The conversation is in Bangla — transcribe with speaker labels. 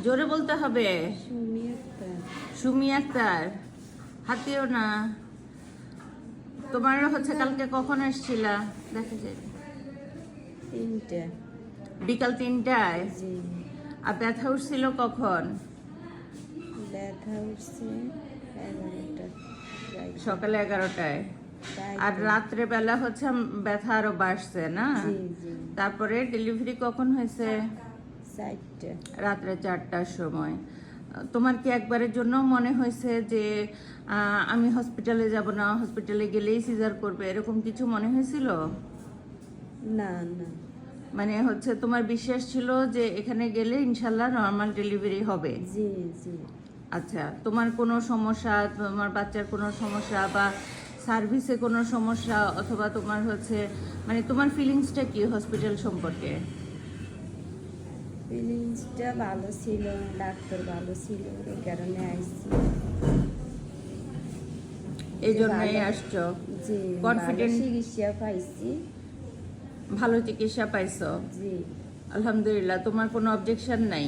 Speaker 1: জোরে বলতে হবে।
Speaker 2: সুমি আক্তার।
Speaker 1: সুমি আক্তার, হাতিও না। তোমার হচ্ছে কালকে কখন এসেছিলা? দেখা যায়
Speaker 2: 3টা।
Speaker 1: বিকাল 3টায়।
Speaker 2: জি।
Speaker 1: আর ব্যথা উঠছিল কখন?
Speaker 2: ব্যথা উঠছে 11টা।
Speaker 1: সকালে 11টায়। আর রাত্রে বেলা হচ্ছে ব্যথা আরো বাড়ছে না?
Speaker 2: জি জি।
Speaker 1: তারপরে ডেলিভারি কখন হয়েছে?
Speaker 2: 4টা।
Speaker 1: রাত্রে 4টার সময়। তোমার কি একবারের জন্য মনে হয়েছে যে আমি হসপিটালে যাব না, হসপিটালে গেলেই সিজার করবে, এরকম কিছু মনে হয়েছিল?
Speaker 2: না না।
Speaker 1: মানে হচ্ছে তোমার বিশ্বাস ছিল যে এখানে গেলে ইনশাল্লাহ নর্মাল ডেলিভারি হবে?
Speaker 2: জি জি।
Speaker 1: আচ্ছা, তোমার কোনো সমস্যা, তোমার বাচ্চার কোনো সমস্যা বা সার্ভিসে কোনো সমস্যা, অথবা তোমার হচ্ছে মানে তোমার ফিলিংসটা কি হসপিটাল সম্পর্কে?
Speaker 2: ফিলিংসটা ভালো ছিল, ডাক্তার ভালো ছিল, এই কারণে আইসি।
Speaker 1: এই জন্যই আসছো?
Speaker 2: জি।
Speaker 1: কনফিডেন্ট?
Speaker 2: চিকিৎসা পাইছি।
Speaker 1: ভালো চিকিৎসা পাইছো?
Speaker 2: জি।
Speaker 1: আলহামদুলিল্লাহ। তোমার কোনো অবজেকশন নাই?